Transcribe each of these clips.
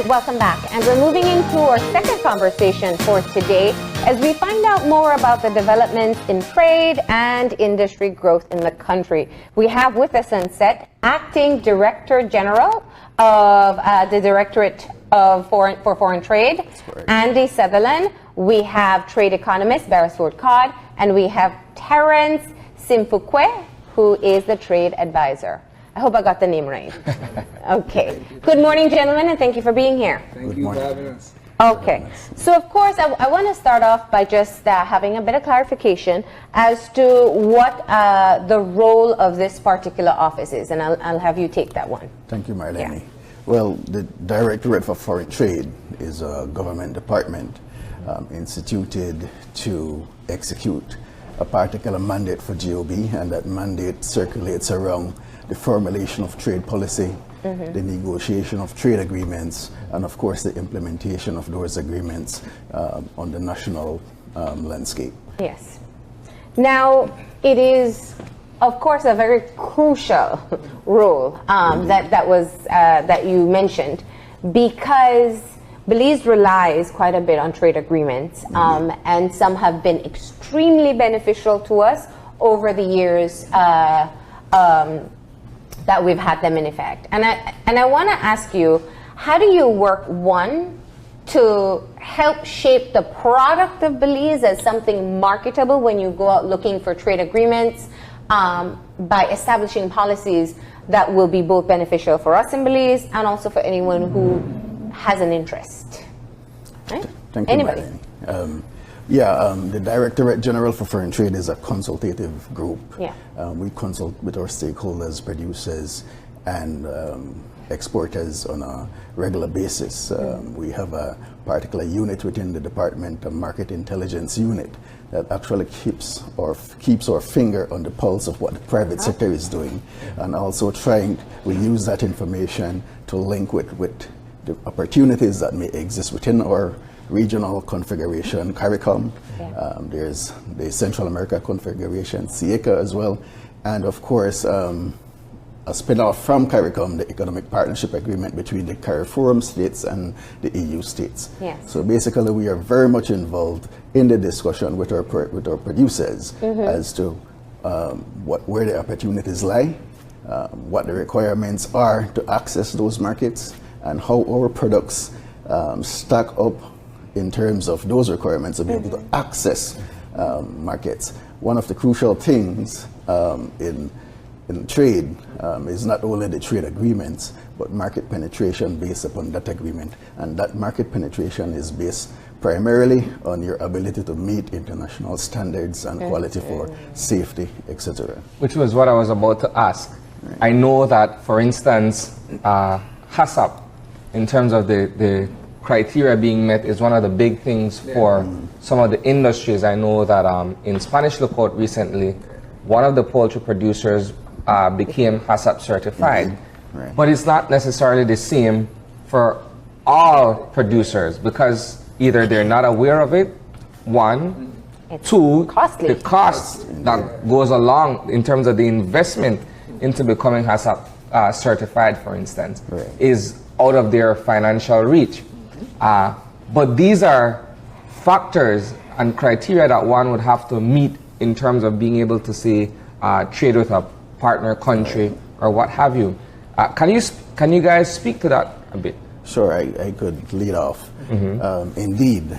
welcome back. And we're moving into our second conversation for today as we find out more about the developments in trade and industry growth in the country. We have with us on set Acting Director General of the Directorate of Foreign Trade, Andy Sutherland. We have Trade Economist Berisford, and we have Terrence Simfukwe, who is the Trade Advisor. I hope I got the name right. Okay. Good morning, gentlemen, and thank you for being here. Thank you for having us. Okay. So, of course, I want to start off by just having a bit of clarification as to what the role of this particular office is, and I'll have you take that one. Thank you, Marlene. Yeah. Well, the Directorate for Foreign Trade is a government department instituted to execute a particular mandate for GOB, and that mandate circulates around the formulation of trade policy, the negotiation of trade agreements, and of course the implementation of those agreements on the national landscape. Yes. Now, it is, of course, a very crucial role that you mentioned, because Belize relies quite a bit on trade agreements, and some have been extremely beneficial to us over the years that we've had them in effect. And I want to ask you, how do you work, one, to help shape the product of Belize as something marketable when you go out looking for trade agreements, by establishing policies that will be both beneficial for us in Belize and also for anyone who has an interest? Right? Thank you, Anybody? The Directorate General for Foreign Trade is a consultative group. Yeah. We consult with our stakeholders, producers, and exporters on a regular basis. We have a particular unit within the department, a market intelligence unit, that actually keeps our finger on the pulse of what the private sector is doing, and also we use that information to link with the opportunities that may exist within our regional configuration, CARICOM. There's the Central America configuration, CIECA as well, and of course a spin-off from CARICOM, the Economic Partnership Agreement between the CARIFORUM states and the EU states. Yes. So basically we are very much involved in the discussion with our producers as to where the opportunities lie, what the requirements are to access those markets, and how our products stack up in terms of those requirements to be able to access markets. One of the crucial things in trade is not only the trade agreements, but market penetration based upon that agreement. And that market penetration is based primarily on your ability to meet international standards and quality for safety, etc. Which was what I was about to ask. Right. I know that, for instance, HACCP, in terms of the criteria being met, is one of the big things for some of the industries. I know that in Spanish Lookout recently, one of the poultry producers became HACCP certified. Right. But it's not necessarily the same for all producers, because either they're not aware of it, one, it's two, costly. the cost that goes along in terms of the investment into becoming HACCP certified, for instance, is out of their financial reach. But these are factors and criteria that one would have to meet in terms of being able to say trade with a partner country or what have you. Can you guys speak to that a bit? Sure, I could lead off. Indeed,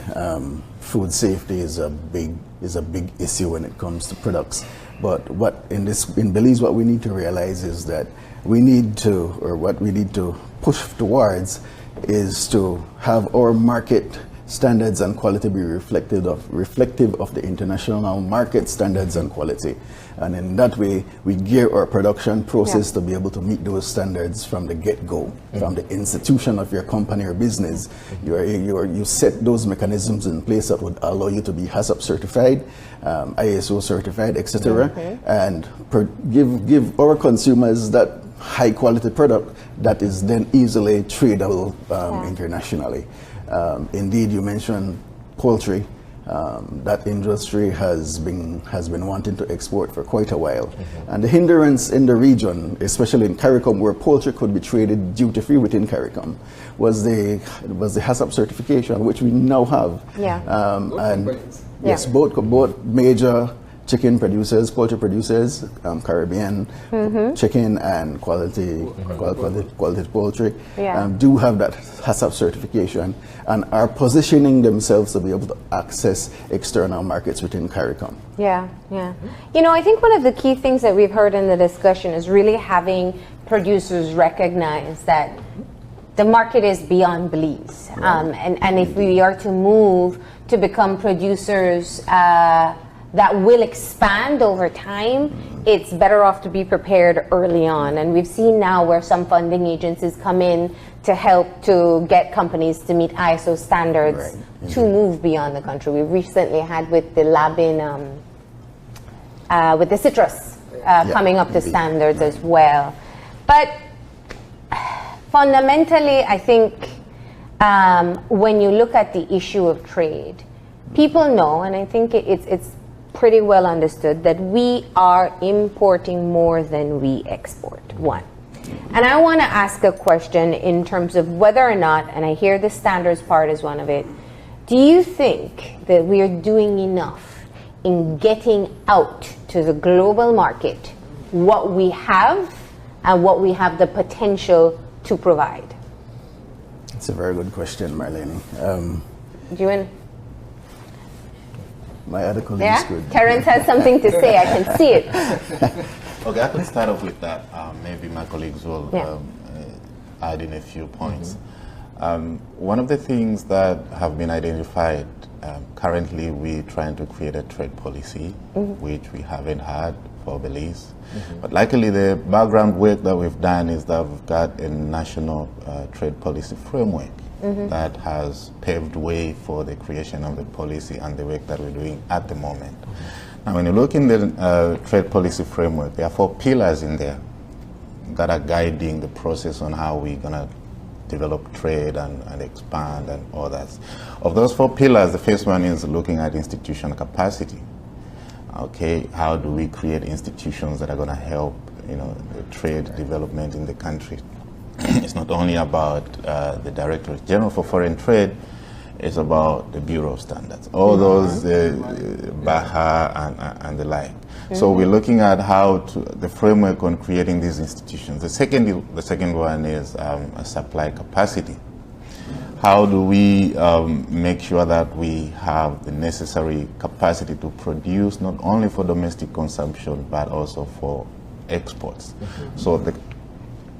food safety is a big issue when it comes to products. But in Belize, what we need to realize is that what we need to push towards is to have our market standards and quality be reflective of the international market standards and quality. And in that way, we gear our production process to be able to meet those standards from the get-go, from the institution of your company or business. You set those mechanisms in place that would allow you to be HACCP certified, ISO certified, etc., and give our consumers that high-quality product that is then easily tradable internationally. Indeed, you mentioned poultry. That industry has been wanting to export for quite a while. And the hindrance in the region, especially in CARICOM, where poultry could be traded duty-free within CARICOM, was the HACCP certification, which we now have. Yeah. Yes, both major chicken producers, poultry producers, Caribbean chicken and quality poultry, do have that HACCP certification and are positioning themselves to be able to access external markets within CARICOM. Yeah. You know, I think one of the key things that we've heard in the discussion is really having producers recognize that the market is beyond Belize. And if we are to move to become producers that will expand over time, it's better off to be prepared early on. And we've seen now where some funding agencies come in to help to get companies to meet ISO standards to move beyond the country. We recently had with the lab in, with the citrus coming up to standards as well. But fundamentally, I think when you look at the issue of trade, people know, and I think it's pretty well understood, that we are importing more than we export, one. And I want to ask a question in terms of whether or not, and I hear the standards part is one of it, do you think that we are doing enough in getting out to the global market what we have and what we have the potential to provide? It's a very good question, Marlene. Do you want? My other colleague is good. Terrence has something to say. I can see it. Okay, I can start off with that. Maybe my colleagues will add in a few points. One of the things that have been identified, currently we're trying to create a trade policy, which we haven't had for Belize. But luckily the background work that we've done is that we've got a national trade policy framework that has paved way for the creation of the policy and the work that we're doing at the moment. Now, when you look in the trade policy framework, there are 4 pillars in there that are guiding the process on how we're going to develop trade and expand and all that. Of those 4 pillars, the first one is looking at institutional capacity. Okay, how do we create institutions that are going to help, the trade development in the country? It's not only about the Directorate General for Foreign Trade, it's about the Bureau of Standards, all those BAHA and the like. So we're looking at the framework on creating these institutions. The second one is a supply capacity. How do we make sure that we have the necessary capacity to produce not only for domestic consumption but also for exports? So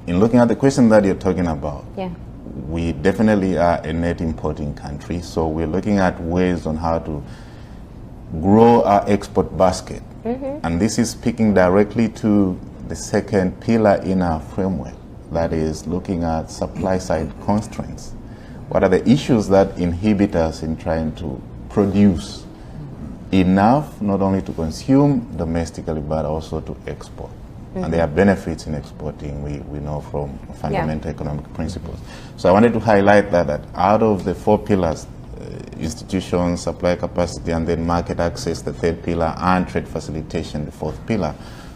in looking at the question that you're talking about, we definitely are a net importing country, so we're looking at ways on how to grow our export basket. And this is speaking directly to the second pillar in our framework, that is looking at supply side constraints. What are the issues that inhibit us in trying to produce enough, not only to consume domestically, but also to export? And there are benefits in exporting, we know from fundamental economic principles. So I wanted to highlight that out of the 4 pillars, institutions, supply capacity, and then market access, the 3rd pillar, and trade facilitation, the 4th pillar.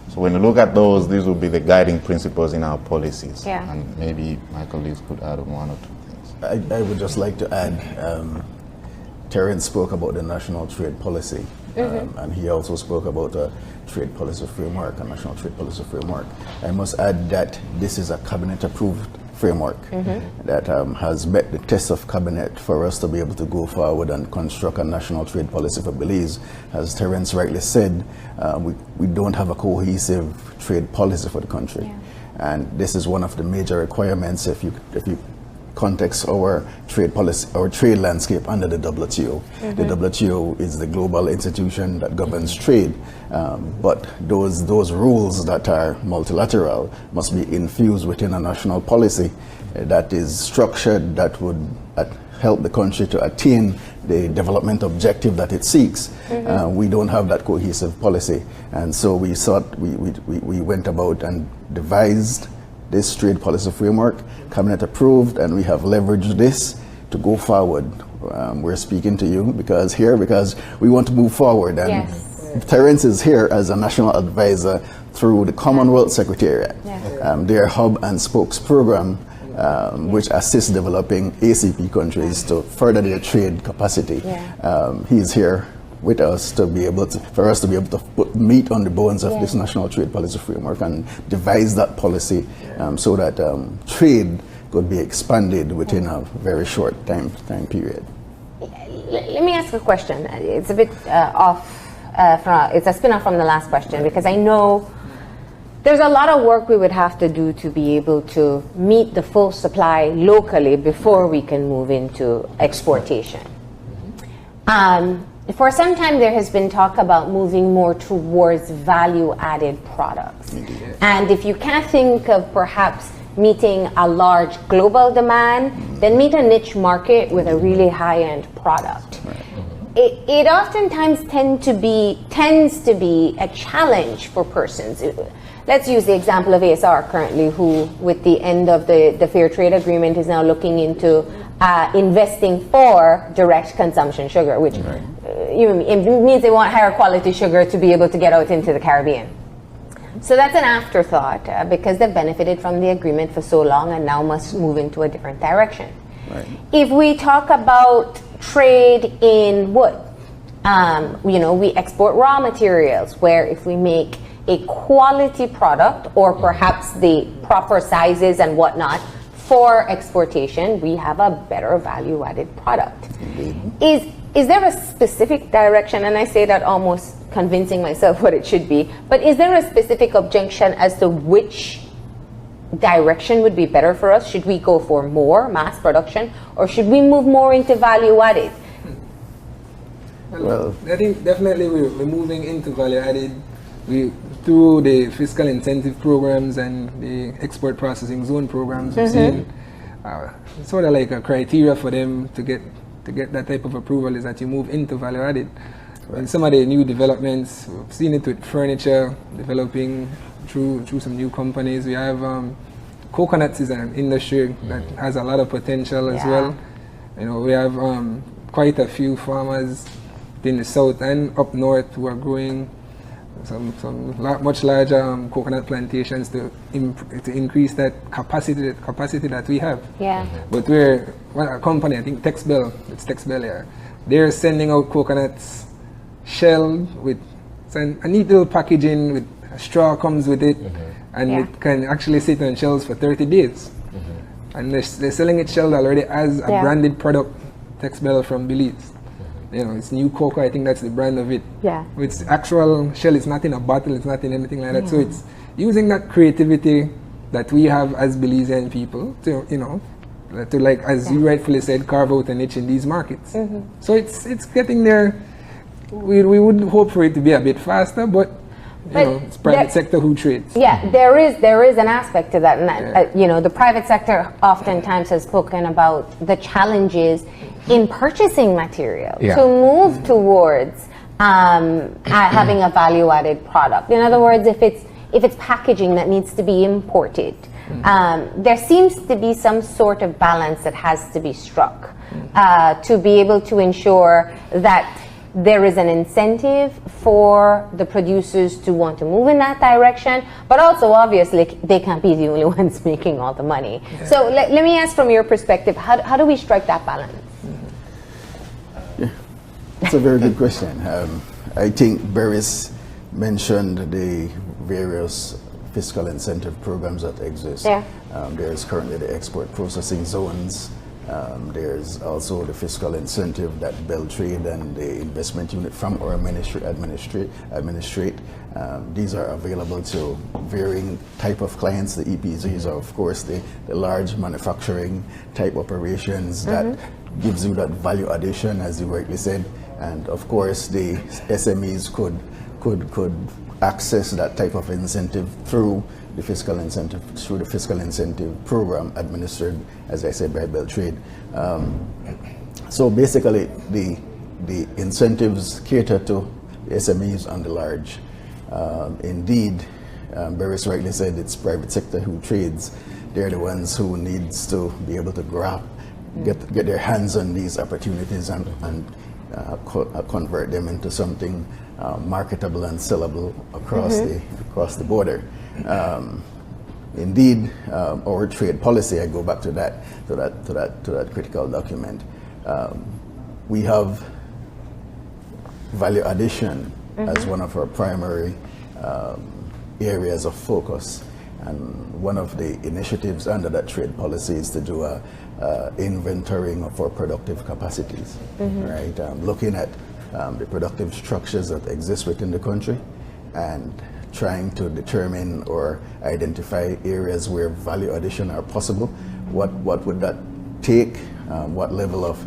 So when you look at those, these will be the guiding principles in our policies. And maybe my colleagues could add 1 or 2 things. I would just like to add, Terrence spoke about the national trade policy, and he also spoke about a trade policy framework, a national trade policy framework. I must add that this is a cabinet-approved framework that has met the test of cabinet for us to be able to go forward and construct a national trade policy for Belize. As Terrence rightly said, we don't have a cohesive trade policy for the country. And this is one of the major requirements if you context our trade policy, our trade landscape under the WTO. The WTO is the global institution that governs trade, but those rules that are multilateral must be infused within a national policy that is structured, that would help the country to attain the development objective that it seeks. We don't have that cohesive policy, and so we went about and devised this trade policy framework, cabinet approved, and we have leveraged this to go forward we're speaking to you because we want to move forward. And Yes. Terrence is here as a national advisor through the Commonwealth Secretariat, their hub and spokes program, which assists developing ACP countries to further their trade capacity. He's here with us for us to be able to put meat on the bones of this national trade policy framework and devise that policy so that trade could be expanded within a very short time period. Let me ask a question. It's a bit it's a spin-off from the last question, because I know there's a lot of work we would have to do to be able to meet the full supply locally before we can move into exportation. For some time there has been talk about moving more towards value-added products. And if you can't think of perhaps meeting a large global demand, then meet a niche market with a really high-end product. It oftentimes tends to be a challenge for persons. Let's use the example of ASR currently, who with the end of the Fair Trade Agreement is now looking into investing for direct consumption sugar, which it means they want higher quality sugar to be able to get out into the Caribbean. So that's an afterthought because they've benefited from the agreement for so long and now must move into a different direction. Right. If we talk about trade in wood, we export raw materials, where if we make a quality product or perhaps the proper sizes and whatnot for exportation, we have a better value-added product. Is there a specific direction, and I say that almost convincing myself what it should be, but is there a specific objection as to which direction would be better for us? Should we go for more mass production, or should we move more into value-added? Well, I think definitely we're moving into value-added. Through the fiscal incentive programs and the export processing zone programs, we've seen sort of like a criteria for them to get that type of approval is that you move into value-added. And some of the new developments, we've seen it with furniture developing through some new companies. We have coconuts is an industry that has a lot of potential as well. We have quite a few farmers in the south and up north who are growing some much larger coconut plantations to increase that capacity that we have. But we're a company, I think Texbel, they're sending out coconuts shelled with a neat little packaging with a straw comes with it, and it can actually sit on shelves for 30 days. And they're selling it shelled already as a branded product, Texbel from Belize. It's new cocoa, I think that's the brand of it. It's actual shell, it's not in a bottle, it's not in anything like that. So it's using that creativity that we have as Belizean people to, like, as you rightfully said, carve out a niche in these markets. So it's getting there. We would hope for it to be a bit faster, but it's private sector who trades. There is an aspect to that, and that, the private sector oftentimes has spoken about the challenges in purchasing material to move towards having a value-added product. In other words, if it's packaging that needs to be imported, there seems to be some sort of balance that has to be struck to be able to ensure that there is an incentive for the producers to want to move in that direction, but also obviously they can't be the only ones making all the money. So let me ask from your perspective, how do we strike that balance? That's a very good question. I think Beris mentioned the various fiscal incentive programs that exist. There's currently the export processing zones. There's also the fiscal incentive that Beltrade and the investment unit from our ministry administrate. These are available to varying type of clients. The EPZs are, of course, the large manufacturing type operations that gives you that value addition, as you rightly said. And of course, the SMEs could access that type of incentive through the fiscal incentive program administered, as I said, by Beltrade. So basically, the incentives cater to the SMEs and the large. Indeed, Beris rightly said it's private sector who trades. They're the ones who needs to be able to get their hands on these opportunities and convert them into something marketable and sellable across the border. Indeed, our trade policy, I go back to that critical document. We have value addition as one of our primary areas of focus, and one of the initiatives under that trade policy is to do a inventorying of our productive capacities, right? Looking at the productive structures that exist within the country and trying to determine or identify areas where value addition are possible. What would that take? What level of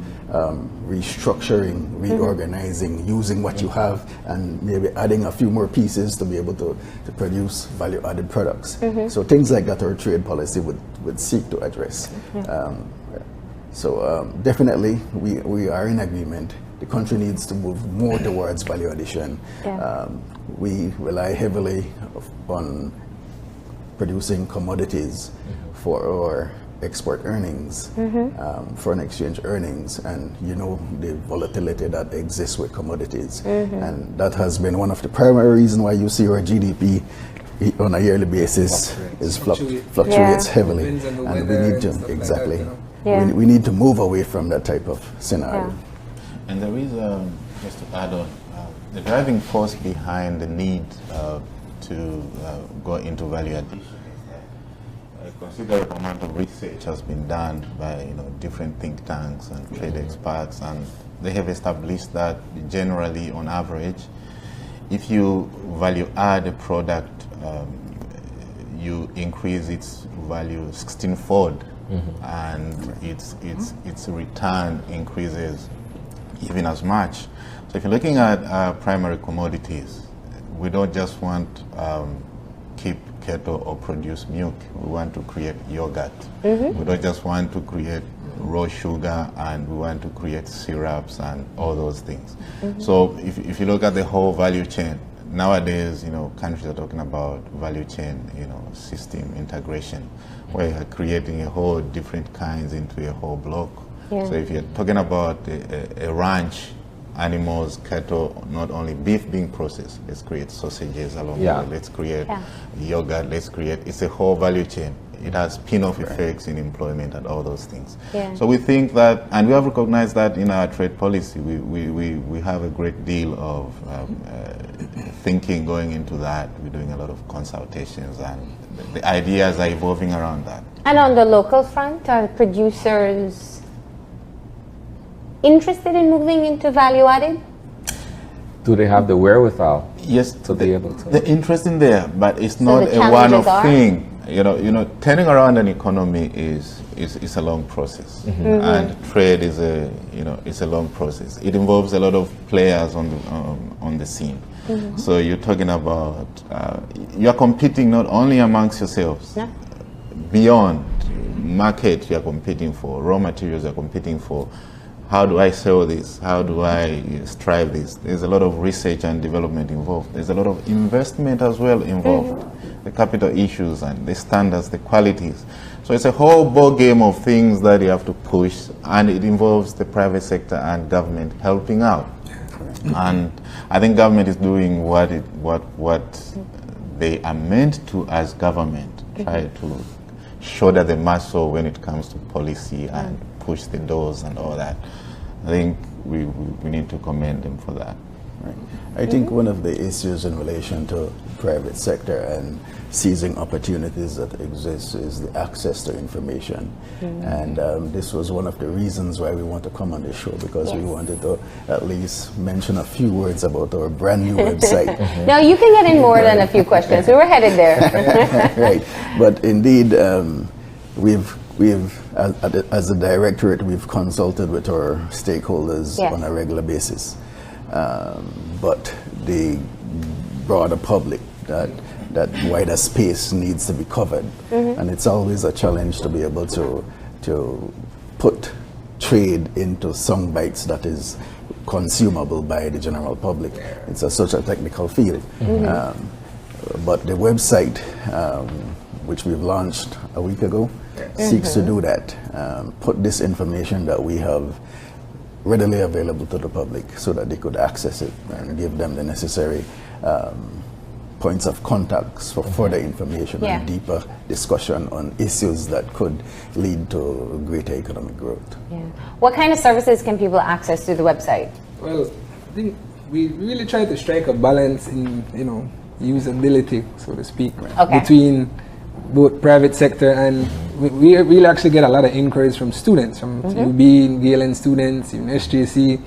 restructuring, reorganizing, using what you have, and maybe adding a few more pieces to be able to produce value-added products. So things like that our trade policy would seek to address. So definitely we are in agreement. The country needs to move more towards value addition. We rely heavily on producing commodities for our export earnings, foreign exchange earnings, and the volatility that exists with commodities. And that has been one of the primary reasons why you see our GDP on a yearly basis fluctuates heavily. And we need to, we need to move away from that type of scenario. And there is, just to add on, the driving force behind the need to go into value addition is that a considerable amount of research has been done by different think tanks and trade experts, and they have established that generally, on average, if you value add a product, you increase its value 16-fold, and its return increases even as much. So if you're looking at primary commodities, we don't just want keep cattle or produce milk. We want to create yogurt. We don't just want to create raw sugar, and we want to create syrups and all those things. So if you look at the whole value chain, nowadays, countries are talking about value chain, system integration, where you're creating a whole different kinds into a whole block. So if you're talking about a ranch, animals, cattle, not only beef being processed, let's create sausages along the way, let's create yogurt, it's a whole value chain. It has spin-off effects in employment and all those things. So we think that, and we have recognized that in our trade policy, we have a great deal of thinking going into that. We're doing a lot of consultations, and the ideas are evolving around that. And on the local front, are producers interested in moving into value added? Do they have the wherewithal? Yes, to be able to. The interest in there, but it's not a one-off thing. Turning around an economy is a long process, and trade is it's a long process. It involves a lot of players on the scene. So you're talking about you're competing not only amongst yourselves, beyond market you're competing for, raw materials you're competing for. How do I sell this? How do I strive this? There's a lot of research and development involved. There's a lot of investment as well involved. The capital issues and the standards, the qualities. So it's a whole ball game of things that you have to push, and it involves the private sector and government helping out. And I think government is doing what they are meant to as government, try to shoulder the muscle when it comes to policy and push the doors and all that. I think we need to commend them for that. Right. I think one of the issues in relation to private sector and seizing opportunities that exist is the access to information. And this was one of the reasons why we want to come on this show, because we wanted to at least mention a few words about our brand new website. Now you can get in more than a few questions. We were headed there. Right. But indeed, as a directorate, we've consulted with our stakeholders on a regular basis. But the broader public, that wider space needs to be covered. And it's always a challenge to be able to put trade into some bites that is consumable by the general public. It's such a technical field. But the website, which we've launched a week ago, seeks to do that. Put this information that we have readily available to the public so that they could access it and give them the necessary points of contacts for further information and deeper discussion on issues that could lead to greater economic growth. Yeah. What kind of services can people access through the website? Well, I think we really try to strike a balance in, usability, so to speak, between both private sector and we really actually get a lot of inquiries from students, from UB, Galen students, even SJC,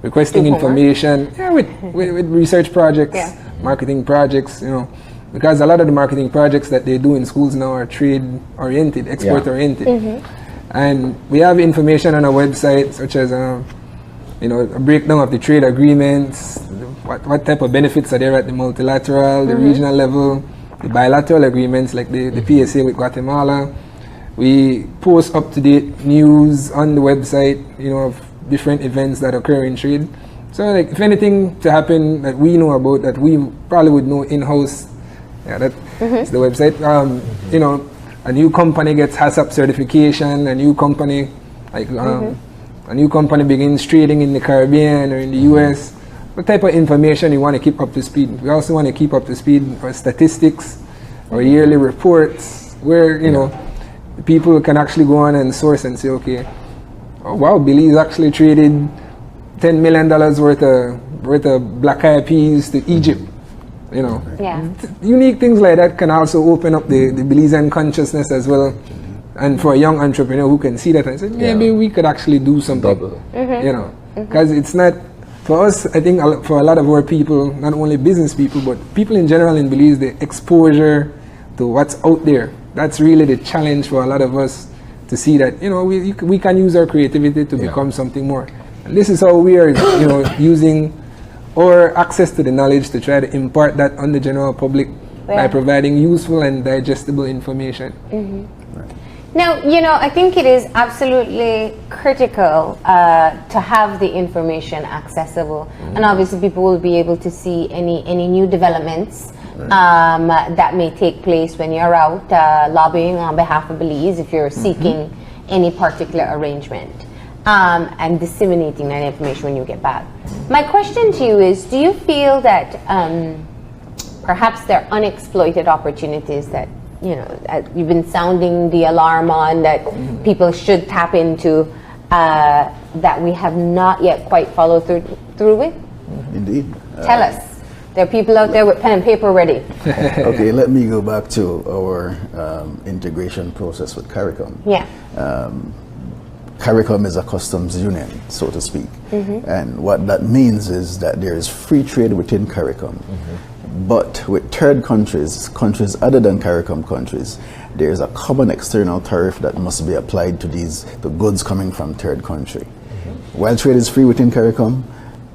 requesting information with research projects, marketing projects, because a lot of the marketing projects that they do in schools now are trade-oriented, export-oriented. And we have information on our website, such as a breakdown of the trade agreements, what type of benefits are there at the multilateral, the regional level, the bilateral agreements like the PSA with Guatemala. We post up-to-date news on the website, of different events that occur in trade. So if anything to happen that we know about that we probably would know in-house, that's the website. A new company gets HACCP certification, a new company begins trading in the Caribbean or in the US. What type of information you want to keep up to speed? We also want to keep up to speed our statistics, our yearly reports, where people can actually go on and source and say, okay, oh wow, Belize actually traded $10 million worth of black eyed peas to Egypt. Unique things like that can also open up the Belizean consciousness as well. And for a young entrepreneur who can see that and say, maybe we could actually do something, because it's not, for us, I think for a lot of our people, not only business people, but people in general in Belize, the exposure to what's out there, that's really the challenge for a lot of us to see that, we can use our creativity to become something more. And this is how we are, using our access to the knowledge to try to impart that on the general public by providing useful and digestible information. Now, I think it is absolutely critical to have the information accessible, and obviously people will be able to see any new developments that may take place when you're out lobbying on behalf of Belize, if you're seeking any particular arrangement, and disseminating that information when you get back. My question to you is, do you feel that perhaps there are unexploited opportunities that you've been sounding the alarm on, that people should tap into, that we have not yet quite followed through with? Indeed. Tell us. There are people out there with pen and paper ready. Okay, let me go back to our integration process with CARICOM. CARICOM is a customs union, so to speak. And what that means is that there is free trade within CARICOM. But with third countries other than CARICOM countries, there is a common external tariff that must be applied to the goods coming from third country. While trade is free within CARICOM,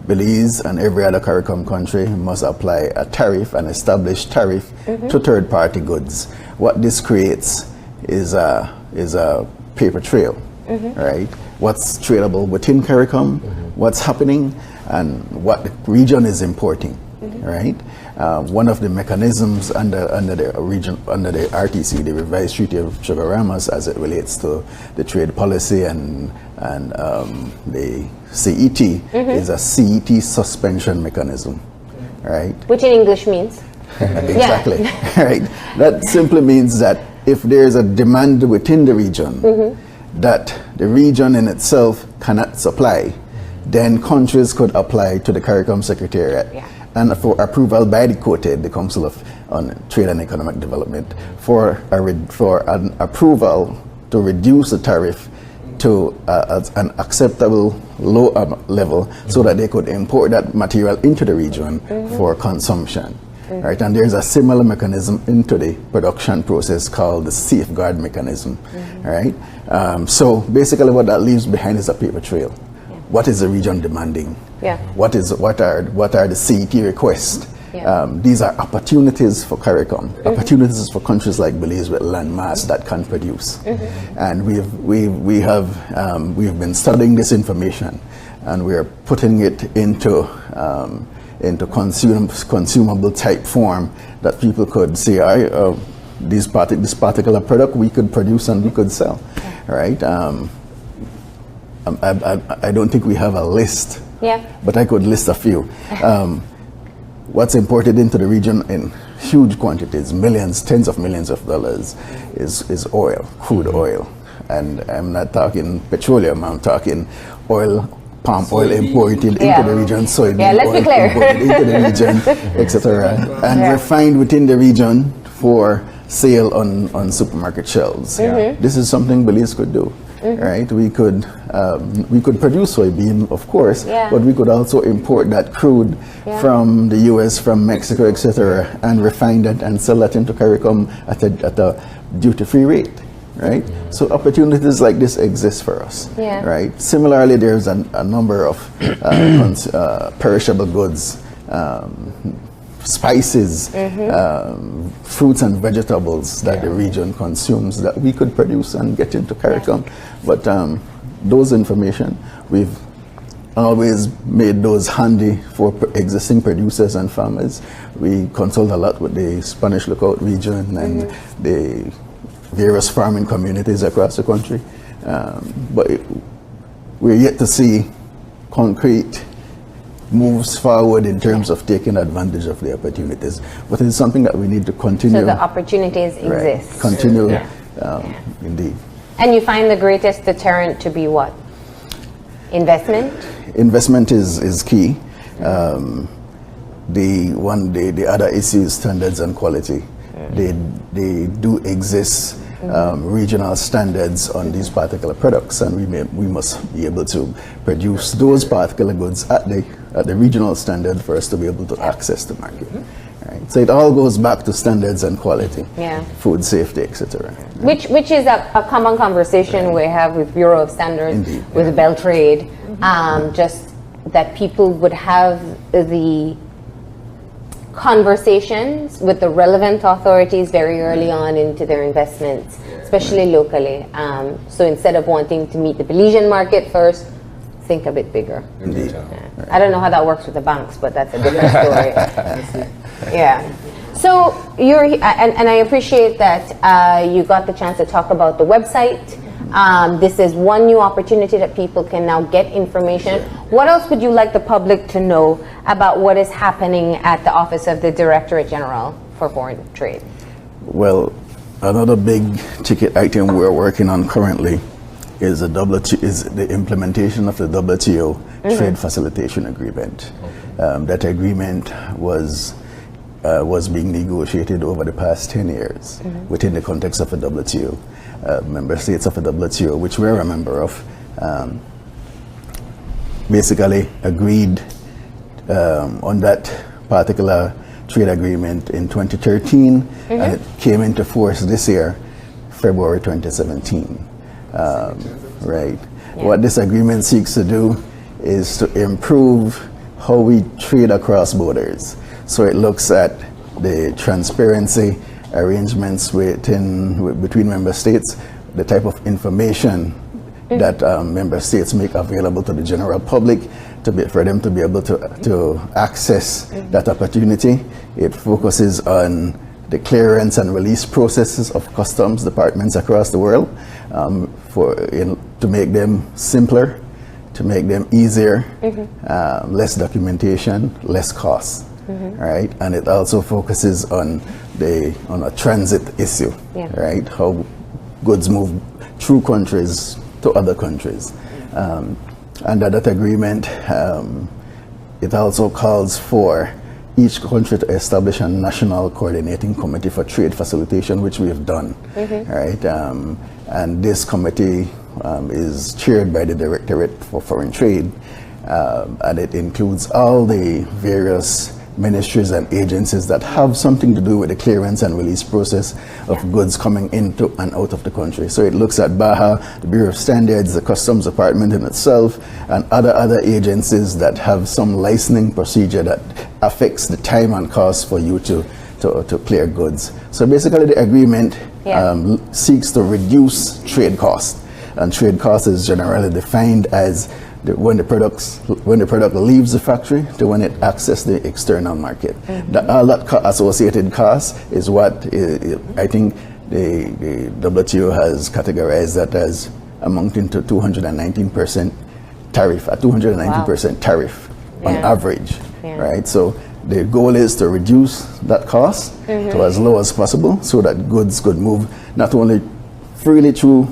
Belize and every other CARICOM country must apply a tariff, an established tariff, to third-party goods. What this creates is a paper trail, right? What's tradable within CARICOM, what's happening, and what the region is importing, right? One of the mechanisms under the RTC, the Revised Treaty of Chugaramas, as it relates to the trade policy and the CET, is a CET suspension mechanism, right? Which in English means? Exactly, right. That simply means that if there is a demand within the region that the region in itself cannot supply, then countries could apply to the CARICOM Secretariat and for approval by the COTED, the Council on Trade and Economic Development, for an approval to reduce the tariff to an acceptable low level, so that they could import that material into the region for consumption. Right, and there's a similar mechanism into the production process called the safeguard mechanism. Right, so basically what that leaves behind is a paper trail. What is the region demanding? What are the CET requests? These are opportunities for CARICOM, opportunities for countries like Belize with land mass that can produce. And we've been studying this information, and we are putting it into consumable type form that people could say, this particular product we could produce and we could sell, right? I don't think we have a list, but I could list a few. What's imported into the region in huge quantities, millions, tens of millions of dollars, is oil, crude oil. And I'm not talking petroleum, I'm talking oil, palm oil imported into the region, soybean let's oil be clear. imported into the region, etc. And refined within the region for sale on supermarket shelves. This is something Belize could do. Right, we could produce soybean, of course, but we could also import that crude from the U.S., from Mexico, etc., and refine that and sell that into CARICOM at a duty-free rate. Right, so opportunities like this exist for us. Right. Similarly, there's a number of perishable goods. Spices, fruits and vegetables that the region consumes that we could produce and get into CARICOM. But those information, we've always made those handy for existing producers and farmers. We consult a lot with the Spanish Lookout region and the various farming communities across the country. But we're yet to see concrete moves forward in terms of taking advantage of the opportunities. But it's something that we need to continue. So the opportunities exist. Continue, indeed. And you find the greatest deterrent to be what? Investment? Investment is key. The other issue is standards and quality. They do exist. Regional standards on these particular products, and we must be able to produce those particular goods at the regional standard for us to be able to access the market. Right? So it all goes back to standards and quality, food safety, etc. Which is a common conversation we have with Bureau of Standards, with Beltrade, just that people would have the conversations with the relevant authorities very early on into their investments, especially locally. So instead of wanting to meet the Belizean market first, think a bit bigger. I don't know how that works with the banks, but that's a different story. So and I appreciate that you got the chance to talk about the website. This is one new opportunity that people can now get information. What else would you like the public to know about what is happening at the Office of the Directorate General for Foreign Trade? Well, another big ticket item we're working on currently is the implementation of the WTO Trade Facilitation Agreement. That agreement was being negotiated over the past 10 years within the context of the WTO. Member states of the WTO, which we're a member of, basically agreed on that particular trade agreement in 2013, and it came into force this year, February 2017. What this agreement seeks to do is to improve how we trade across borders. So it looks at the transparency arrangements between member states, the type of information that member states make available to the general public for them to be able to access that opportunity. It focuses on the clearance and release processes of customs departments across the world to make them simpler, to make them easier, less documentation, less costs. Right, and it also focuses on a transit issue, right? How goods move through countries to other countries. Under that agreement, it also calls for each country to establish a national coordinating committee for trade facilitation, which we have done, right? And this committee is chaired by the Directorate for Foreign Trade, and it includes all the various ministries and agencies that have something to do with the clearance and release process of goods coming into and out of the country. So it looks at BAHA, the Bureau of Standards, the Customs Department in itself, and other agencies that have some licensing procedure that affects the time and cost for you to clear goods. So basically the agreement seeks to reduce trade costs, and trade cost is generally defined as when the product leaves the factory to when it accesses the external market. All that associated cost is what I think the WTO has categorized that as amounting to 219% tariff, a 219% tariff on average, right? So the goal is to reduce that cost to as low as possible so that goods could move not only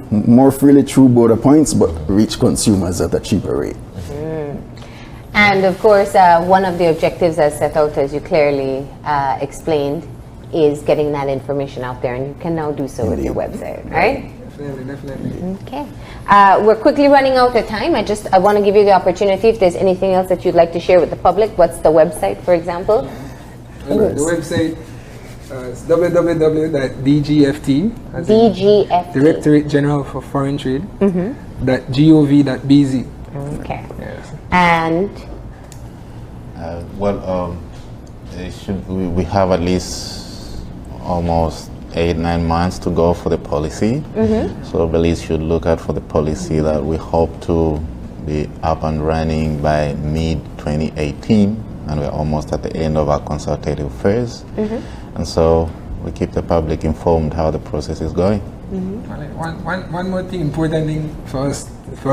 more freely through border points, but reach consumers at a cheaper rate. And of course, one of the objectives as set out, as you clearly explained, is getting that information out there, and you can now do so with your website, right? Definitely. Okay. We're quickly running out of time. I want to give you the opportunity, if there's anything else that you'd like to share with the public. What's the website, for example? The website is www.dgft, DGFT. Directorate General for Foreign Trade, .gov.bz. Okay. Yes. And we have at least almost 8-9 months to go for the policy. So Belize should look out for the policy that we hope to be up and running by mid-2018, and we're almost at the end of our consultative phase. And so we keep the public informed how the process is going. One more thing, important thing for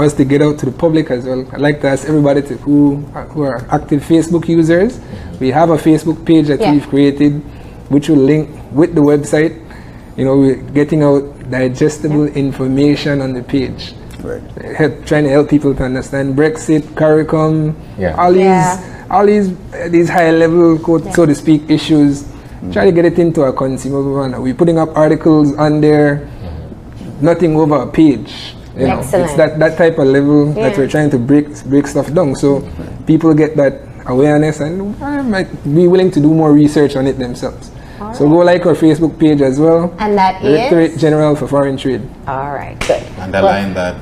us to get out to the public as well. I'd like to ask everybody who are active Facebook users. We have a Facebook page that we've created, which will link with the website. You know, we're getting out digestible information on the page. Right. Trying to help people to understand Brexit, CARICOM, all these high level, so to speak, issues. Try to get it into a consumable manner. We're putting up articles on there, nothing over a page. You know, it's that type of level that we're trying to break stuff down, so people get that awareness and might be willing to do more research on it themselves. So go like our Facebook page as well. And that Directorate is? General for Foreign Trade. All right, good. Underline that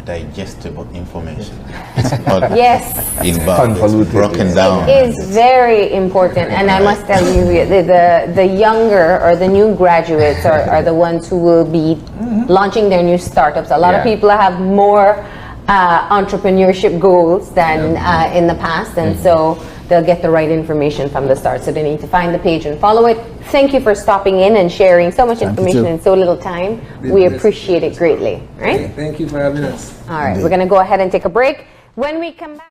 digestible information. It's not Convoluted. broken down. Is very important, and I must tell you, the younger or the new graduates are the ones who will be launching their new startups. A lot of people have more entrepreneurship goals than in the past, and so they'll get the right information from the start. So they need to find the page and follow it. Thank you for stopping in and sharing so much information in so little time. We appreciate it greatly. Right? Thank you for having us. All right, we're going to go ahead and take a break. When we come back.